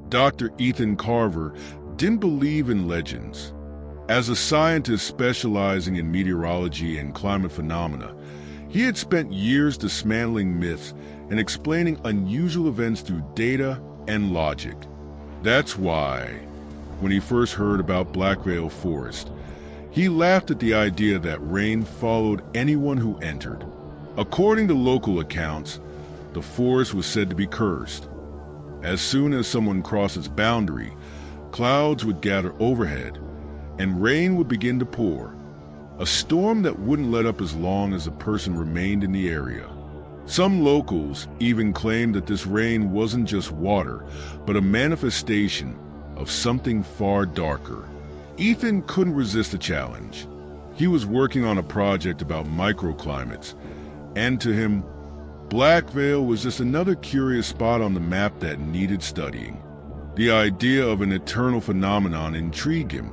Dr. Ethan Carver didn't believe in legends. As a scientist specializing in meteorology and climate phenomena, he had spent years dismantling myths and explaining unusual events through data and logic. That's why, when he first heard about Black Veil Forest, he laughed at the idea that rain followed anyone who entered. According to local accounts, the forest was said to be cursed. As soon as someone crossed its boundary, clouds would gather overhead, and rain would begin to pour, a storm that wouldn't let up as long as the person remained in the area. Some locals even claimed that this rain wasn't just water, but a manifestation of something far darker. Ethan couldn't resist the challenge. He was working on a project about microclimates, and to him, Black Veil was just another curious spot on the map that needed studying. The idea of an eternal phenomenon intrigued him,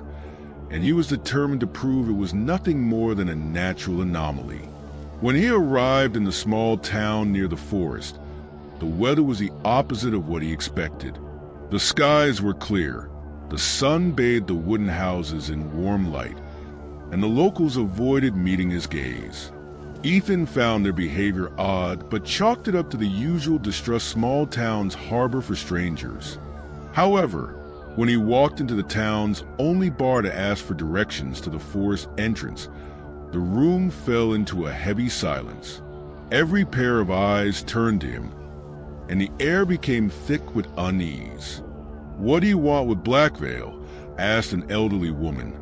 and he was determined to prove it was nothing more than a natural anomaly. When he arrived in the small town near the forest, the weather was the opposite of what he expected. The skies were clear, the sun bathed the wooden houses in warm light, and the locals avoided meeting his gaze. Ethan found their behavior odd, but chalked it up to the usual distrust small towns harbor for strangers. However, when he walked into the town's only bar to ask for directions to the forest entrance, the room fell into a heavy silence. Every pair of eyes turned to him, and the air became thick with unease. "What do you want with Black Veil?" asked an elderly woman,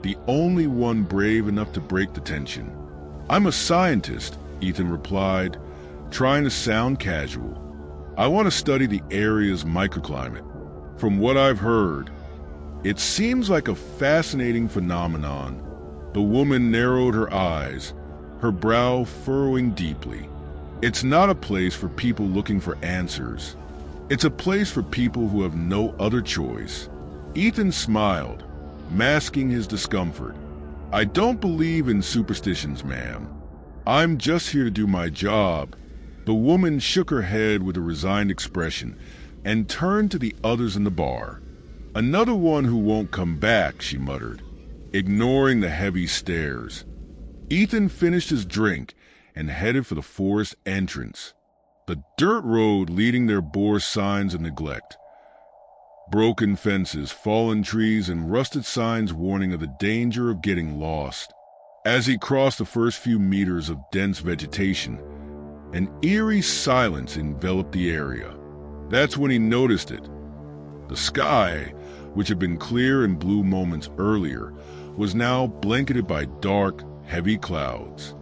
the only one brave enough to break the tension. "I'm a scientist," Ethan replied, trying to sound casual. "I want to study the area's microclimate. From what I've heard, it seems like a fascinating phenomenon." The woman narrowed her eyes, her brow furrowing deeply. "It's not a place for people looking for answers. It's a place for people who have no other choice." Ethan smiled, masking his discomfort. "I don't believe in superstitions, ma'am. I'm just here to do my job." The woman shook her head with a resigned expression and turned to the others in the bar. "Another one who won't come back," she muttered, ignoring the heavy stares. Ethan finished his drink and headed for the forest entrance. The dirt road leading there bore signs of neglect. Broken fences, fallen trees, and rusted signs warning of the danger of getting lost. As he crossed the first few meters of dense vegetation, an eerie silence enveloped the area. That's when he noticed it. The sky, which had been clear and blue moments earlier, was now blanketed by dark, heavy clouds.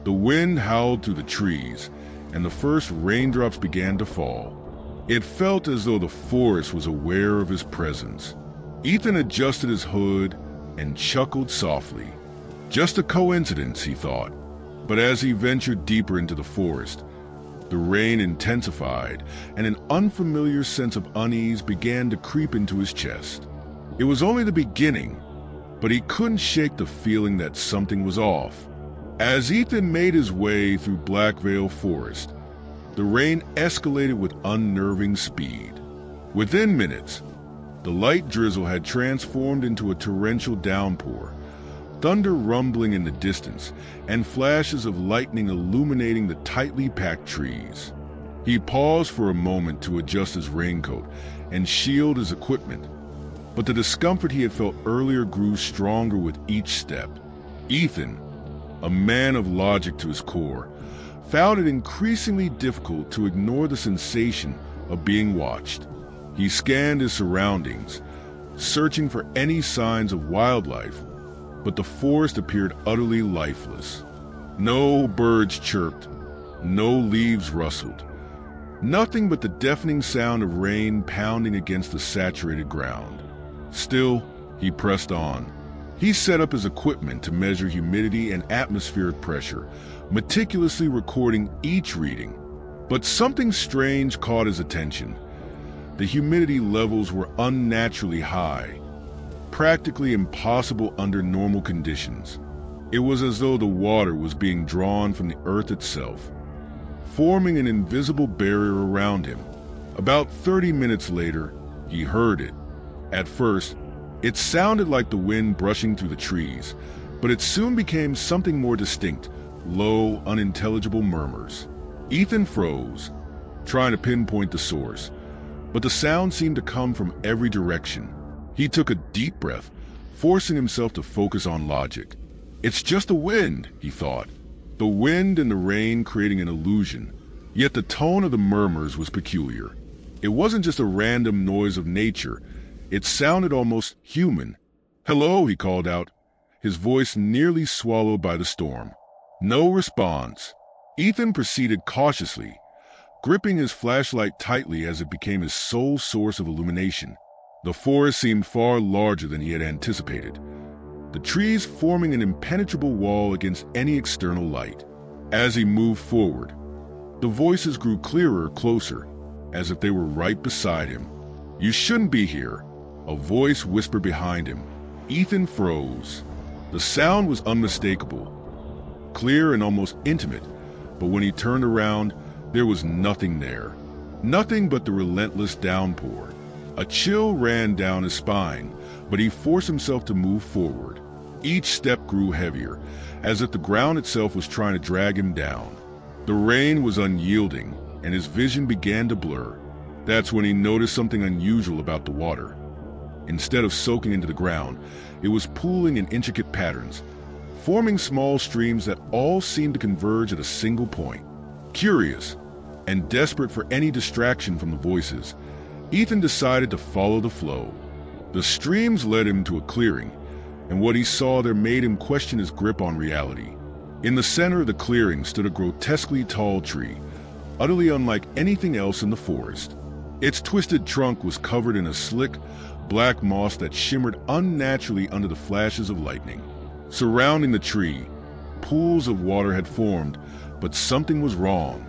The wind howled through the trees, and the first raindrops began to fall. It felt as though the forest was aware of his presence. Ethan adjusted his hood and chuckled softly. Just a coincidence, he thought. But as he ventured deeper into the forest, the rain intensified, and an unfamiliar sense of unease began to creep into his chest. It was only the beginning, but he couldn't shake the feeling that something was off. As Ethan made his way through Black Veil Forest, the rain escalated with unnerving speed. Within minutes, the light drizzle had transformed into a torrential downpour, thunder rumbling in the distance, and flashes of lightning illuminating the tightly packed trees. He paused for a moment to adjust his raincoat and shield his equipment, but the discomfort he had felt earlier grew stronger with each step. Ethan, a man of logic to his core, found it increasingly difficult to ignore the sensation of being watched. He scanned his surroundings, searching for any signs of wildlife, but the forest appeared utterly lifeless. No birds chirped, no leaves rustled, nothing but the deafening sound of rain pounding against the saturated ground. Still, he pressed on. He set up his equipment to measure humidity and atmospheric pressure, meticulously recording each reading. But something strange caught his attention. The humidity levels were unnaturally high, practically impossible under normal conditions. It was as though the water was being drawn from the earth itself, forming an invisible barrier around him. About 30 minutes later, He heard it. At first, it sounded like the wind brushing through the trees, but it soon became something more distinct, low, unintelligible murmurs. Ethan froze, trying to pinpoint the source, but the sound seemed to come from every direction. He took a deep breath, forcing himself to focus on logic. It's just the wind, he thought. The wind and the rain creating an illusion, yet the tone of the murmurs was peculiar. It wasn't just a random noise of nature. It sounded almost human. "Hello," he called out, his voice nearly swallowed by the storm. No response. Ethan proceeded cautiously, gripping his flashlight tightly as it became his sole source of illumination. The forest seemed far larger than he had anticipated, the trees forming an impenetrable wall against any external light. As he moved forward, the voices grew clearer, closer, as if they were right beside him. "You shouldn't be here," a voice whispered behind him. Ethan froze. The sound was unmistakable, clear and almost intimate, but when he turned around, there was nothing there. Nothing but the relentless downpour. A chill ran down his spine, but he forced himself to move forward. Each step grew heavier, as if the ground itself was trying to drag him down. The rain was unyielding, and his vision began to blur. That's when he noticed something unusual about the water. Instead of soaking into the ground, it was pooling in intricate patterns, forming small streams that all seemed to converge at a single point. Curious, and desperate for any distraction from the voices, Ethan decided to follow the flow. The streams led him to a clearing, and what he saw there made him question his grip on reality. In the center of the clearing stood a grotesquely tall tree, utterly unlike anything else in the forest. Its twisted trunk was covered in a slick, black moss that shimmered unnaturally under the flashes of lightning. Surrounding the tree, pools of water had formed, but something was wrong.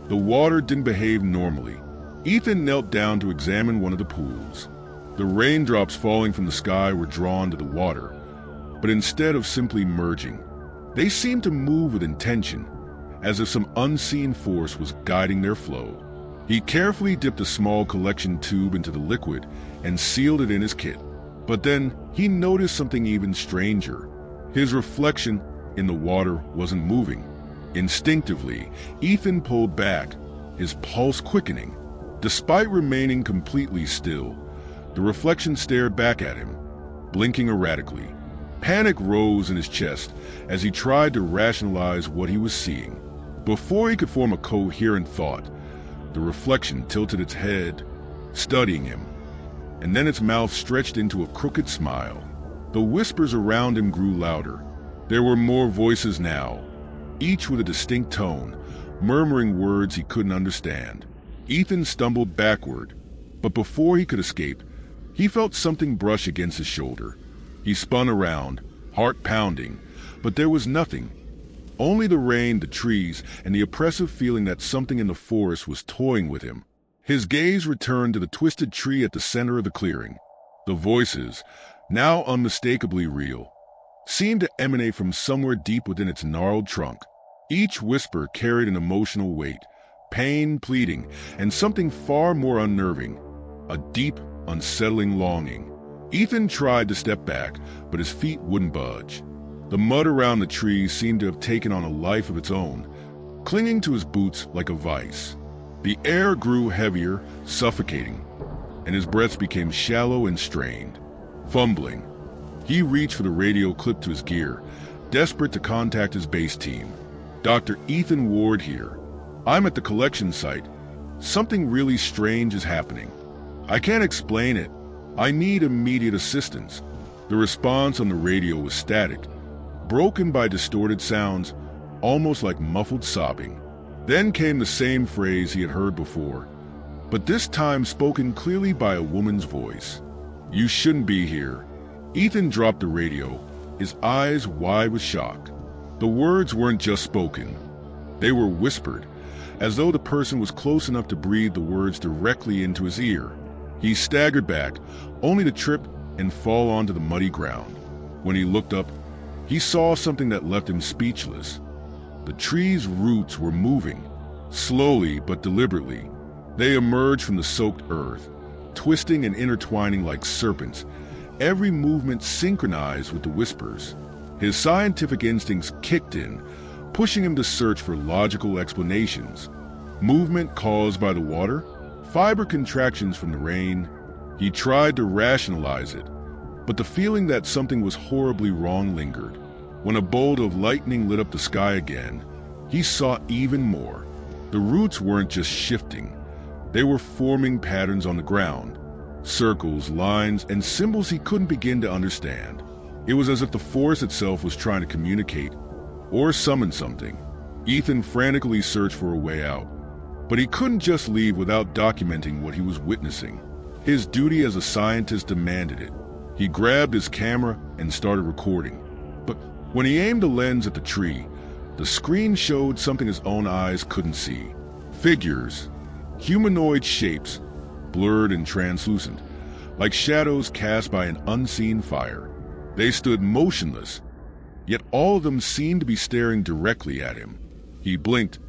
The water didn't behave normally. Ethan knelt down to examine one of the pools. The raindrops falling from the sky were drawn to the water, but instead of simply merging, they seemed to move with intention, as if some unseen force was guiding their flow. He carefully dipped a small collection tube into the liquid and sealed it in his kit. But then he noticed something even stranger. His reflection in the water wasn't moving. Instinctively, Ethan pulled back, his pulse quickening. Despite remaining completely still, the reflection stared back at him, blinking erratically. Panic rose in his chest as he tried to rationalize what he was seeing. Before he could form a coherent thought, the reflection tilted its head, studying him, and then its mouth stretched into a crooked smile. The whispers around him grew louder. There were more voices now, each with a distinct tone, murmuring words he couldn't understand. Ethan stumbled backward, but before he could escape, he felt something brush against his shoulder. He spun around, heart pounding, but there was nothing. Only the rain, the trees, and the oppressive feeling that something in the forest was toying with him. His gaze returned to the twisted tree at the center of the clearing. The voices, now unmistakably real, seemed to emanate from somewhere deep within its gnarled trunk. Each whisper carried an emotional weight, pain, pleading, and something far more unnerving, a deep, unsettling longing. Ethan tried to step back, but his feet wouldn't budge. The mud around the tree seemed to have taken on a life of its own, clinging to his boots like a vice. The air grew heavier, suffocating, and his breath became shallow and strained. Fumbling, he reached for the radio clipped to his gear, desperate to contact his base team. "Dr. Ethan Ward here. I'm at the collection site. Something really strange is happening. I can't explain it. I need immediate assistance." The response on the radio was static, broken by distorted sounds, almost like muffled sobbing. Then came the same phrase he had heard before, but this time spoken clearly by a woman's voice. "You shouldn't be here." Ethan dropped the radio, his eyes wide with shock. The words weren't just spoken. They were whispered, as though the person was close enough to breathe the words directly into his ear. He staggered back, only to trip and fall onto the muddy ground. When he looked up, he saw something that left him speechless. The tree's roots were moving, slowly but deliberately. They emerged from the soaked earth, twisting and intertwining like serpents, every movement synchronized with the whispers. His scientific instincts kicked in, pushing him to search for logical explanations. Movement caused by the water? Fiber contractions from the rain? He tried to rationalize it, but the feeling that something was horribly wrong lingered. When a bolt of lightning lit up the sky again, he saw even more. The roots weren't just shifting. They were forming patterns on the ground. Circles, lines, and symbols he couldn't begin to understand. It was as if the forest itself was trying to communicate or summon something. Ethan frantically searched for a way out, but he couldn't just leave without documenting what he was witnessing. His duty as a scientist demanded it. He grabbed his camera and started recording. But when he aimed the lens at the tree, the screen showed something his own eyes couldn't see. Figures, humanoid shapes, blurred and translucent, like shadows cast by an unseen fire. They stood motionless, yet all of them seemed to be staring directly at him. He blinked,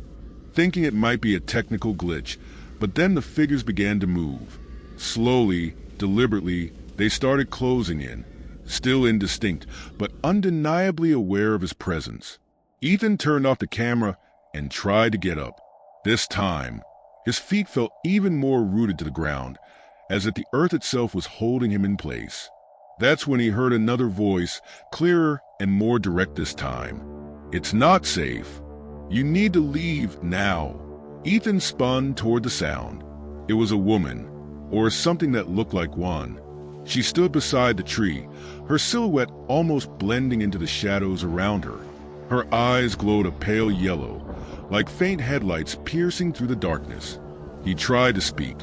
thinking it might be a technical glitch, but then the figures began to move. Slowly, deliberately, they started closing in, still indistinct, but undeniably aware of his presence. Ethan turned off the camera and tried to get up. This time, his feet felt even more rooted to the ground, as if the earth itself was holding him in place. That's when he heard another voice, clearer and more direct this time. "It's not safe. You need to leave now." Ethan spun toward the sound. It was a woman, or something that looked like one. She stood beside the tree, her silhouette almost blending into the shadows around her. Her eyes glowed a pale yellow, like faint headlights piercing through the darkness. He tried to speak,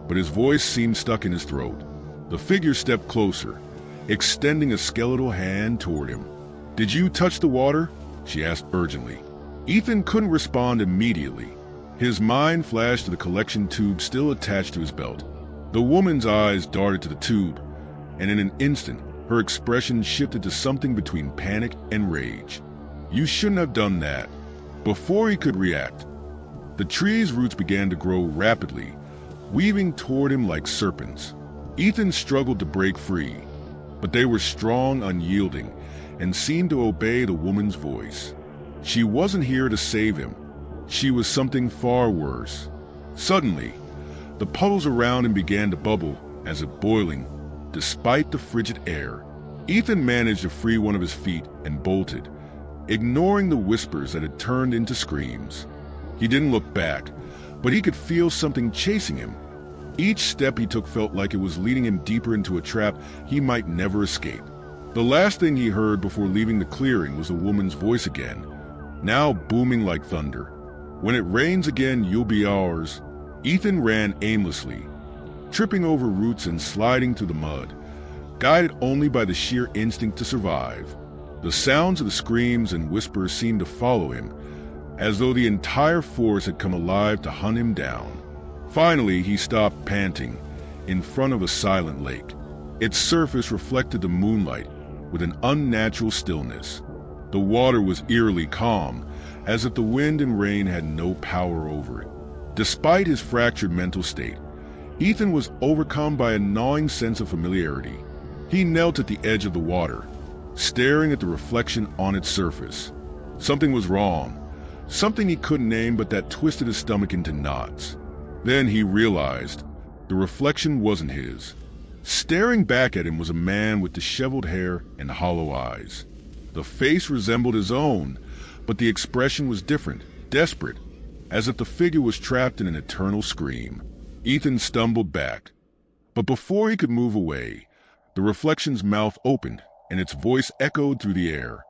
but his voice seemed stuck in his throat. The figure stepped closer, extending a skeletal hand toward him. "Did you touch the water?" she asked urgently. Ethan couldn't respond immediately. His mind flashed to the collection tube still attached to his belt. The woman's eyes darted to the tube, and in an instant, her expression shifted to something between panic and rage. "You shouldn't have done that." Before he could react, the tree's roots began to grow rapidly, weaving toward him like serpents. Ethan struggled to break free, but they were strong, unyielding, and seemed to obey the woman's voice. She wasn't here to save him. She was something far worse. Suddenly, the puddles around him began to bubble, as if boiling, despite the frigid air. Ethan managed to free one of his feet and bolted, ignoring the whispers that had turned into screams. He didn't look back, but he could feel something chasing him. Each step he took felt like it was leading him deeper into a trap he might never escape. The last thing he heard before leaving the clearing was a woman's voice again, now booming like thunder. "When it rains again, you'll be ours." Ethan ran aimlessly, tripping over roots and sliding through the mud, guided only by the sheer instinct to survive. The sounds of the screams and whispers seemed to follow him, as though the entire forest had come alive to hunt him down. Finally, he stopped, panting, in front of a silent lake. Its surface reflected the moonlight with an unnatural stillness. The water was eerily calm, as if the wind and rain had no power over it. Despite his fractured mental state, Ethan was overcome by a gnawing sense of familiarity. He knelt at the edge of the water, staring at the reflection on its surface. Something was wrong, something he couldn't name but that twisted his stomach into knots. Then he realized the reflection wasn't his. Staring back at him was a man with disheveled hair and hollow eyes. The face resembled his own, but the expression was different, desperate, as if the figure was trapped in an eternal scream. Ethan stumbled back, but before he could move away, the reflection's mouth opened and its voice echoed through the air.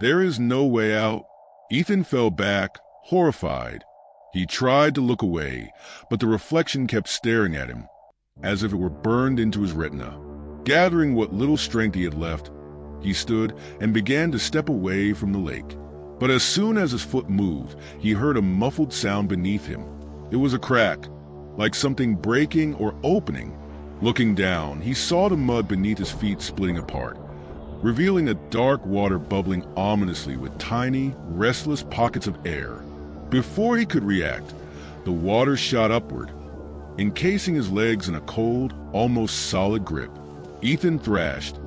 "There is no way out." Ethan fell back, horrified. He tried to look away, but the reflection kept staring at him, as if it were burned into his retina. Gathering what little strength he had left, he stood and began to step away from the lake. But as soon as his foot moved, he heard a muffled sound beneath him. It was a crack, like something breaking or opening. Looking down, he saw the mud beneath his feet splitting apart, revealing a dark water bubbling ominously with tiny, restless pockets of air. Before he could react, the water shot upward, encasing his legs in a cold, almost solid grip. Ethan thrashed,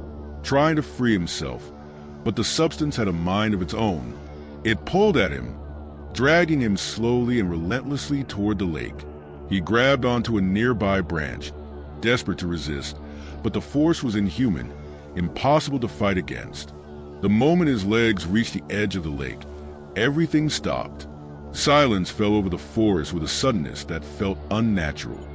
trying to free himself, but the substance had a mind of its own. It pulled at him, dragging him slowly and relentlessly toward the lake. He grabbed onto a nearby branch, desperate to resist, but the force was inhuman, impossible to fight against. The moment his legs reached the edge of the lake, everything stopped. Silence fell over the forest with a suddenness that felt unnatural.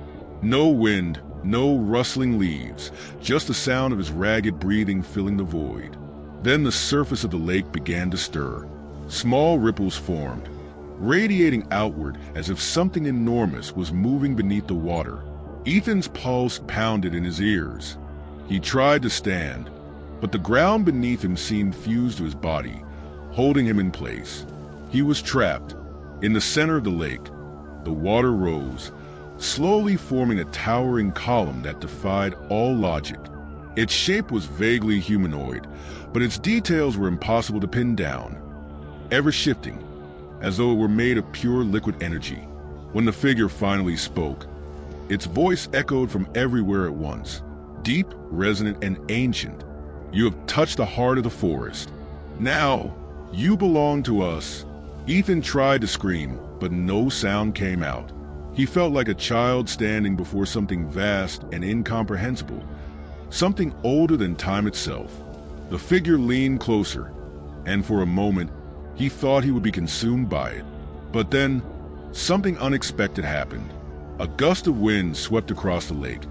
No wind, no rustling leaves, just the sound of his ragged breathing filling the void. Then the surface of the lake began to stir. Small ripples formed, radiating outward as if something enormous was moving beneath the water. Ethan's pulse pounded in his ears. He tried to stand, but the ground beneath him seemed fused to his body, holding him in place. He was trapped. In the center of the lake, the water rose, slowly forming a towering column that defied all logic. Its shape was vaguely humanoid, but its details were impossible to pin down, ever shifting, as though it were made of pure liquid energy. When the figure finally spoke, its voice echoed from everywhere at once, deep, resonant, and ancient. "You have touched the heart of the forest. Now, you belong to us." Ethan tried to scream, but no sound came out. He felt like a child standing before something vast and incomprehensible, something older than time itself. The figure leaned closer, and for a moment, he thought he would be consumed by it. But then, something unexpected happened. A gust of wind swept across the lake,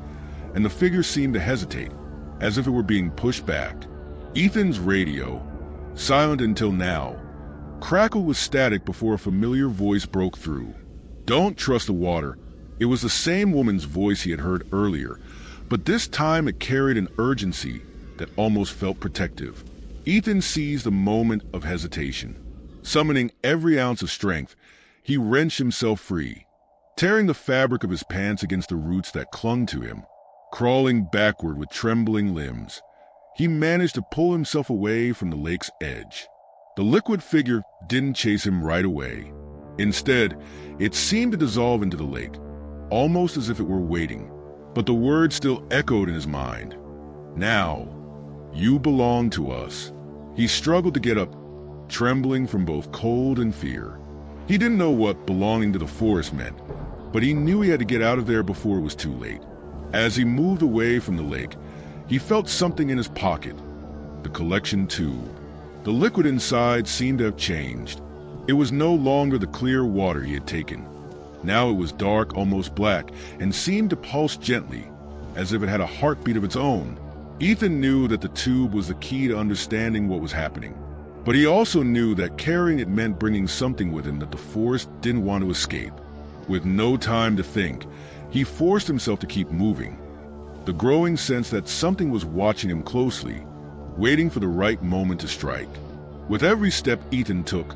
and the figure seemed to hesitate, as if it were being pushed back. Ethan's radio, silent until now, crackled with static before a familiar voice broke through. "Don't trust the water." It was the same woman's voice he had heard earlier, but this time it carried an urgency that almost felt protective. Ethan seized a moment of hesitation. Summoning every ounce of strength, he wrenched himself free, tearing the fabric of his pants against the roots that clung to him. Crawling backward with trembling limbs, he managed to pull himself away from the lake's edge. The liquid figure didn't chase him right away. Instead, it seemed to dissolve into the lake, almost as if it were waiting. But the words still echoed in his mind. "Now, you belong to us." He struggled to get up, trembling from both cold and fear. He didn't know what belonging to the forest meant, but he knew he had to get out of there before it was too late. As he moved away from the lake, he felt something in his pocket, the collection tube. The liquid inside seemed to have changed. It was no longer the clear water he had taken. Now it was dark, almost black, and seemed to pulse gently, as if it had a heartbeat of its own. Ethan knew that the tube was the key to understanding what was happening. But he also knew that carrying it meant bringing something with him that the forest didn't want to escape. With no time to think, he forced himself to keep moving, the growing sense that something was watching him closely, waiting for the right moment to strike. With every step Ethan took,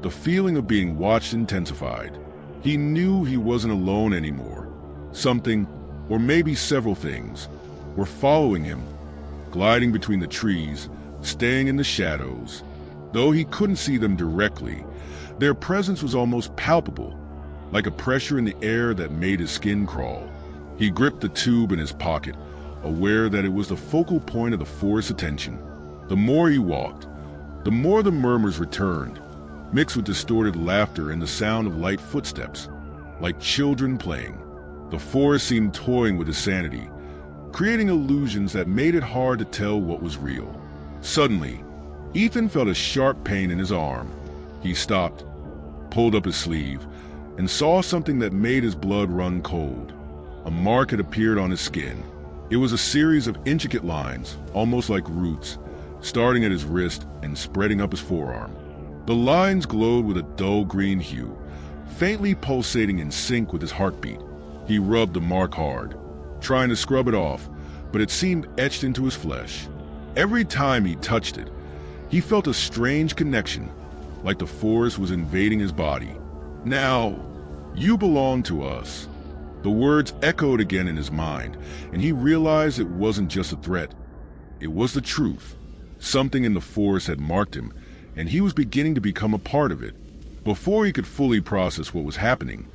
the feeling of being watched intensified. He knew he wasn't alone anymore. Something, or maybe several things, were following him, gliding between the trees, staying in the shadows. Though he couldn't see them directly, their presence was almost palpable, like a pressure in the air that made his skin crawl. He gripped the tube in his pocket, aware that it was the focal point of the forest's attention. The more he walked, the more the murmurs returned, mixed with distorted laughter and the sound of light footsteps, like children playing. The forest seemed toying with his sanity, creating illusions that made it hard to tell what was real. Suddenly, Ethan felt a sharp pain in his arm. He stopped, pulled up his sleeve, and saw something that made his blood run cold. A mark had appeared on his skin. It was a series of intricate lines, almost like roots, starting at his wrist and spreading up his forearm. The lines glowed with a dull green hue, faintly pulsating in sync with his heartbeat. He rubbed the mark hard, trying to scrub it off, but it seemed etched into his flesh. Every time he touched it, he felt a strange connection, like the forest was invading his body. "Now, you belong to us." The words echoed again in his mind, and he realized it wasn't just a threat. It was the truth. Something in the forest had marked him, and he was beginning to become a part of it. Before he could fully process what was happening,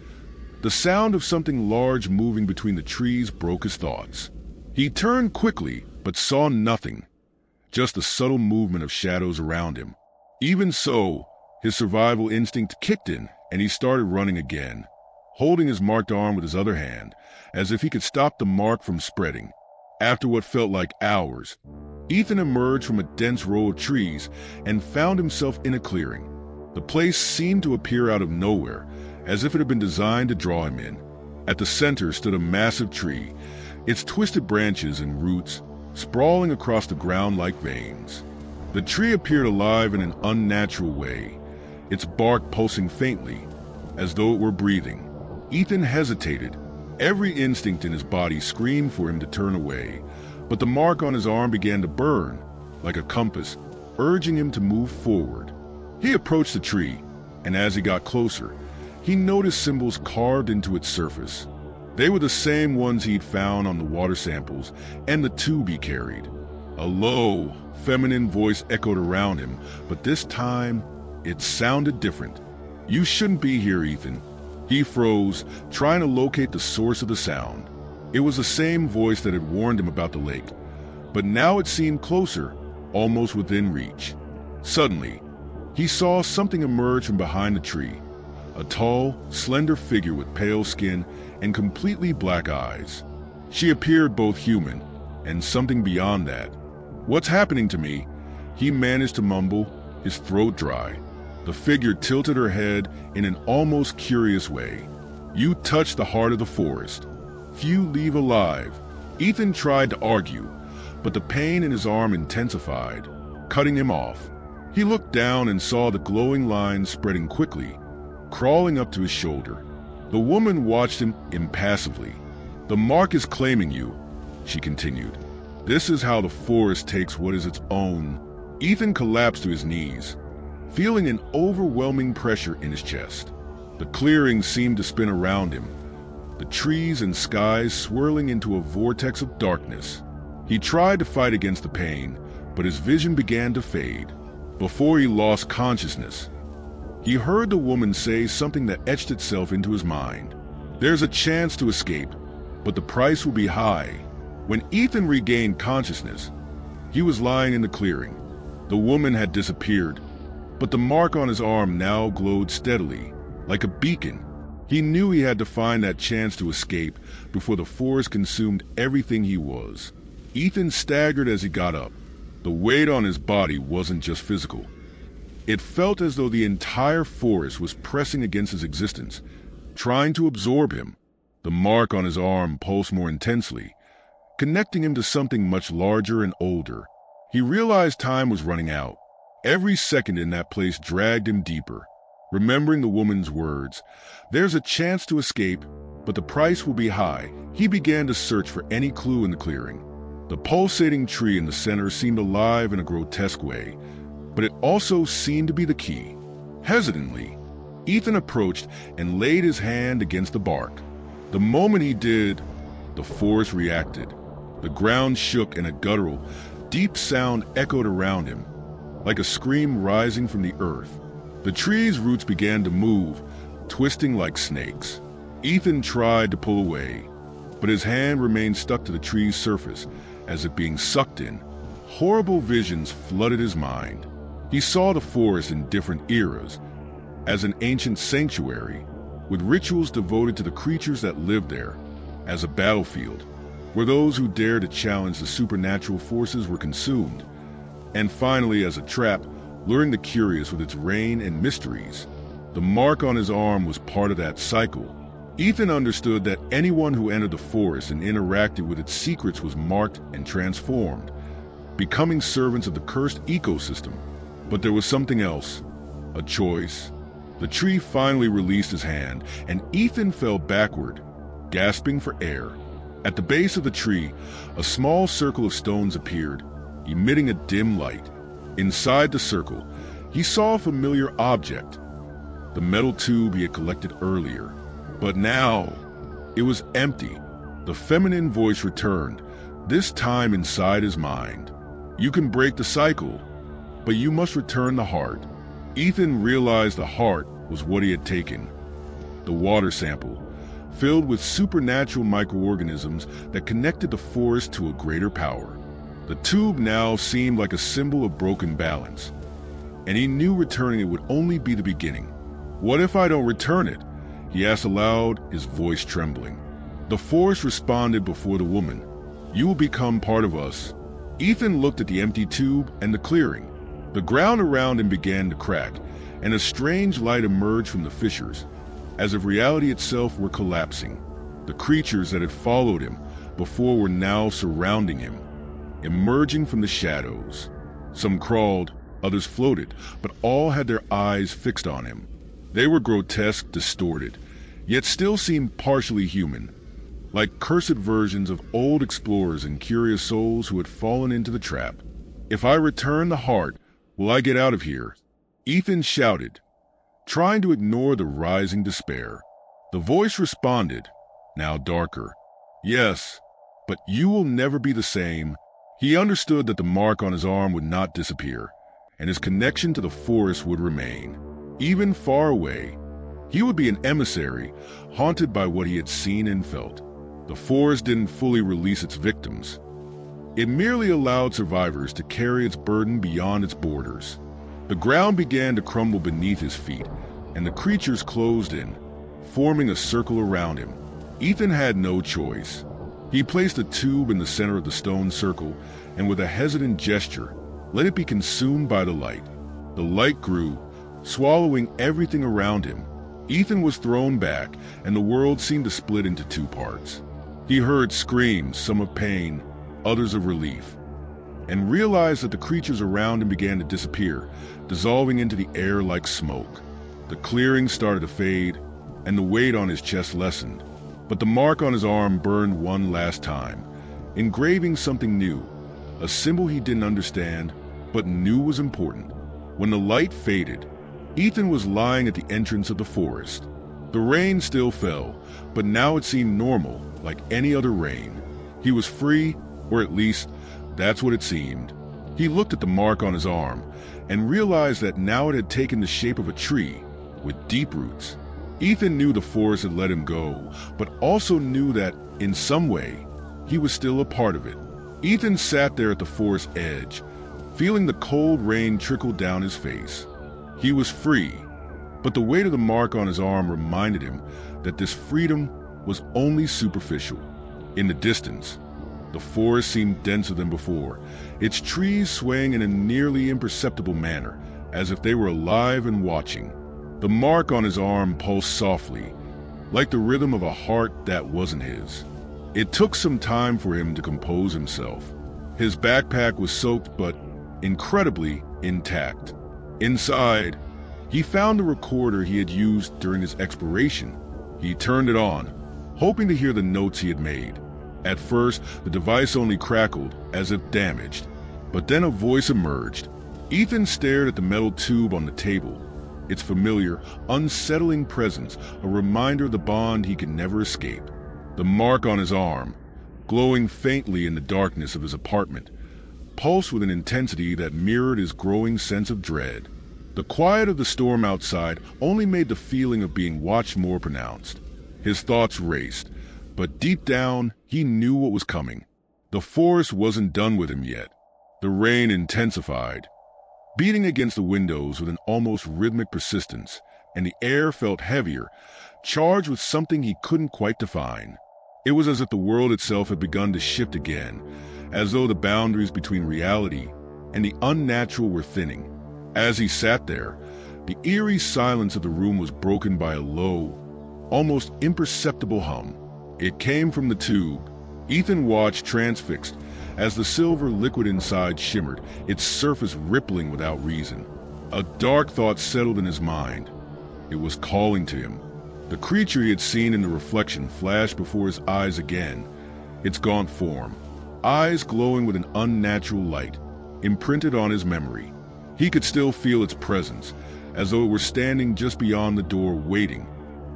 The sound of something large moving between the trees broke his thoughts. He turned quickly, but saw nothing, just the subtle movement of shadows around him. Even so, his survival instinct kicked in, and he started running again, holding his marked arm with his other hand, as if he could stop the mark from spreading. After what felt like hours, Ethan emerged from a dense row of trees and found himself in a clearing. The place seemed to appear out of nowhere, as if it had been designed to draw him in. At the center stood a massive tree, its twisted branches and roots sprawling across the ground like veins. The tree appeared alive in an unnatural way, its bark pulsing faintly, as though it were breathing. Ethan hesitated. Every instinct in his body screamed for him to turn away, but the mark on his arm began to burn, like a compass, urging him to move forward. He approached the tree, and as he got closer, he noticed symbols carved into its surface. They were the same ones he'd found on the water samples and the tube he carried. A low, feminine voice echoed around him, but this time, it sounded different. "You shouldn't be here, Ethan." He froze, trying to locate the source of the sound. It was the same voice that had warned him about the lake, but now it seemed closer, almost within reach. Suddenly, he saw something emerge from behind the tree. A tall, slender figure with pale skin and completely black eyes. She appeared both human and something beyond that. "What's happening to me?" he managed to mumble, his throat dry. The figure tilted her head in an almost curious way. "You touch the heart of the forest. Few leave alive." Ethan tried to argue, but the pain in his arm intensified, cutting him off. He looked down and saw the glowing lines spreading quickly, crawling up to his shoulder. The woman watched him impassively. "The mark is claiming you," she continued. "This is how the forest takes what is its own." Ethan collapsed to his knees, feeling an overwhelming pressure in his chest. The clearing seemed to spin around him, the trees and skies swirling into a vortex of darkness. He tried to fight against the pain, but his vision began to fade. Before he lost consciousness, he heard the woman say something that etched itself into his mind. "There's a chance to escape, but the price will be high." When Ethan regained consciousness, he was lying in the clearing. The woman had disappeared, but the mark on his arm now glowed steadily, like a beacon. He knew he had to find that chance to escape before the forest consumed everything he was. Ethan staggered as he got up. The weight on his body wasn't just physical. It felt as though the entire forest was pressing against his existence, trying to absorb him. The mark on his arm pulsed more intensely, connecting him to something much larger and older. He realized time was running out. Every second in that place dragged him deeper. Remembering the woman's words, "There's a chance to escape, but the price will be high," he began to search for any clue in the clearing. The pulsating tree in the center seemed alive in a grotesque way, but it also seemed to be the key. Hesitantly, Ethan approached and laid his hand against the bark. The moment he did, the forest reacted. The ground shook and a guttural, deep sound echoed around him, like a scream rising from the earth. The tree's roots began to move, twisting like snakes. Ethan tried to pull away, but his hand remained stuck to the tree's surface, as if being sucked in. Horrible visions flooded his mind. He saw the forest in different eras, as an ancient sanctuary, with rituals devoted to the creatures that lived there, as a battlefield, where those who dared to challenge the supernatural forces were consumed, and finally as a trap, luring the curious with its rain and mysteries. The mark on his arm was part of that cycle. Ethan understood that anyone who entered the forest and interacted with its secrets was marked and transformed, becoming servants of the cursed ecosystem. But there was something else, a choice. The tree finally released his hand, and Ethan fell backward, gasping for air. At the base of the tree, a small circle of stones appeared, emitting a dim light. Inside the circle, he saw a familiar object, the metal tube he had collected earlier. But now, it was empty. The feminine voice returned, this time inside his mind. "You can break the cycle, but you must return the heart." Ethan realized the heart was what he had taken. The water sample, filled with supernatural microorganisms that connected the forest to a greater power. The tube now seemed like a symbol of broken balance, and he knew returning it would only be the beginning. "What if I don't return it?" he asked aloud, his voice trembling. The forest responded before the woman. "You will become part of us." Ethan looked at the empty tube and the clearing. The ground around him began to crack, and a strange light emerged from the fissures, as if reality itself were collapsing. The creatures that had followed him before were now surrounding him, emerging from the shadows. Some crawled, others floated, but all had their eyes fixed on him. They were grotesque, distorted, yet still seemed partially human, like cursed versions of old explorers and curious souls who had fallen into the trap. "If I return the heart, will I get out of here?" Ethan shouted, trying to ignore the rising despair. The voice responded, now darker. "Yes, but you will never be the same." He understood that the mark on his arm would not disappear, and his connection to the forest would remain. Even far away, he would be an emissary, haunted by what he had seen and felt. The forest didn't fully release its victims. It merely allowed survivors to carry its burden beyond its borders. The ground began to crumble beneath his feet, and the creatures closed in, forming a circle around him. Ethan had no choice. He placed a tube in the center of the stone circle, and with a hesitant gesture, let it be consumed by the light. The light grew, swallowing everything around him. Ethan was thrown back, and the world seemed to split into two parts. He heard screams, some of pain, others of relief, and realized that the creatures around him began to disappear, dissolving into the air like smoke. The clearing started to fade, and the weight on his chest lessened. But the mark on his arm burned one last time, engraving something new, a symbol he didn't understand, but knew was important. When the light faded, Ethan was lying at the entrance of the forest. The rain still fell, but now it seemed normal, like any other rain. He was free, or at least, that's what it seemed. He looked at the mark on his arm, and realized that now it had taken the shape of a tree, with deep roots. Ethan knew the forest had let him go, but also knew that, in some way, he was still a part of it. Ethan sat there at the forest edge, feeling the cold rain trickle down his face. He was free, but the weight of the mark on his arm reminded him that this freedom was only superficial. In the distance, the forest seemed denser than before, its trees swaying in a nearly imperceptible manner, as if they were alive and watching. The mark on his arm pulsed softly, like the rhythm of a heart that wasn't his. It took some time for him to compose himself. His backpack was soaked but incredibly intact. Inside, he found the recorder he had used during his exploration. He turned it on, hoping to hear the notes he had made. At first, the device only crackled, as if damaged. But then a voice emerged. Ethan stared at the metal tube on the table, its familiar, unsettling presence, a reminder of the bond he could never escape. The mark on his arm, glowing faintly in the darkness of his apartment, pulsed with an intensity that mirrored his growing sense of dread. The quiet of the storm outside only made the feeling of being watched more pronounced. His thoughts raced, but deep down, he knew what was coming. The forest wasn't done with him yet. The rain intensified, beating against the windows with an almost rhythmic persistence, and the air felt heavier, charged with something he couldn't quite define. It was as if the world itself had begun to shift again, as though the boundaries between reality and the unnatural were thinning. As he sat there, the eerie silence of the room was broken by a low, almost imperceptible hum. It came from the tube. Ethan watched transfixed as the silver liquid inside shimmered, its surface rippling without reason. A dark thought settled in his mind. It was calling to him. The creature he had seen in the reflection flashed before his eyes again, its gaunt form, eyes glowing with an unnatural light, imprinted on his memory. He could still feel its presence, as though it were standing just beyond the door waiting.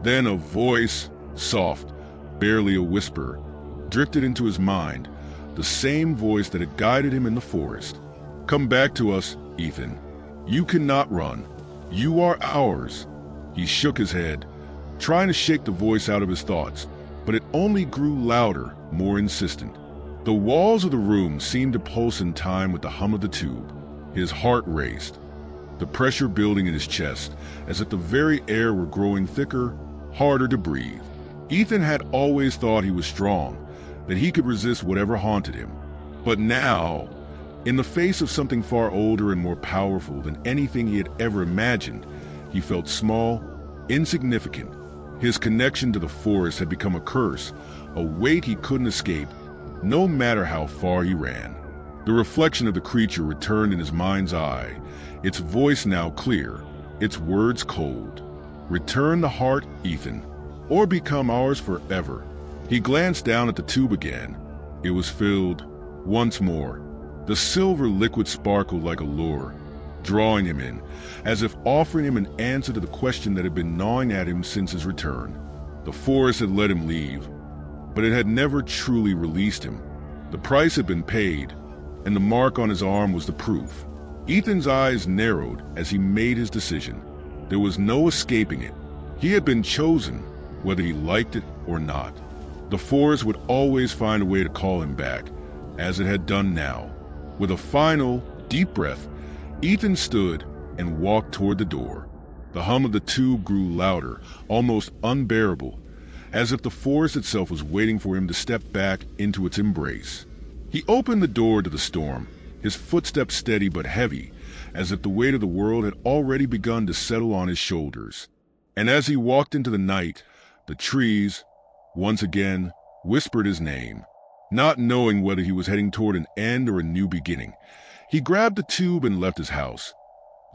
Then a voice, soft, barely a whisper, drifted into his mind, the same voice that had guided him in the forest. "Come back to us, Ethan. You cannot run. You are ours." He shook his head, trying to shake the voice out of his thoughts, but it only grew louder, more insistent. The walls of the room seemed to pulse in time with the hum of the tube. His heart raced, the pressure building in his chest, as if the very air were growing thicker, harder to breathe. Ethan had always thought he was strong, that he could resist whatever haunted him. But now, in the face of something far older and more powerful than anything he had ever imagined, he felt small, insignificant. His connection to the forest had become a curse, a weight he couldn't escape, no matter how far he ran. The reflection of the creature returned in his mind's eye, its voice now clear, its words cold. Return the heart, Ethan, or become ours forever. He glanced down at the tube again. It was filled once more. The silver liquid sparkled like a lure, drawing him in, as if offering him an answer to the question that had been gnawing at him since his return. The forest had let him leave, but it had never truly released him. The price had been paid, and the mark on his arm was the proof. Ethan's eyes narrowed as he made his decision. There was no escaping it. He had been chosen, whether he liked it or not. The forest would always find a way to call him back, as it had done now. With a final, deep breath, Ethan stood and walked toward the door. The hum of the tube grew louder, almost unbearable, as if the forest itself was waiting for him to step back into its embrace. He opened the door to the storm, his footsteps steady but heavy, as if the weight of the world had already begun to settle on his shoulders. And as he walked into the night, the trees, once again, whispered his name. Not knowing whether he was heading toward an end or a new beginning, he grabbed the tube and left his house,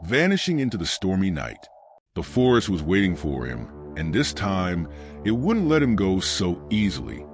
vanishing into the stormy night. The forest was waiting for him, and this time, it wouldn't let him go so easily.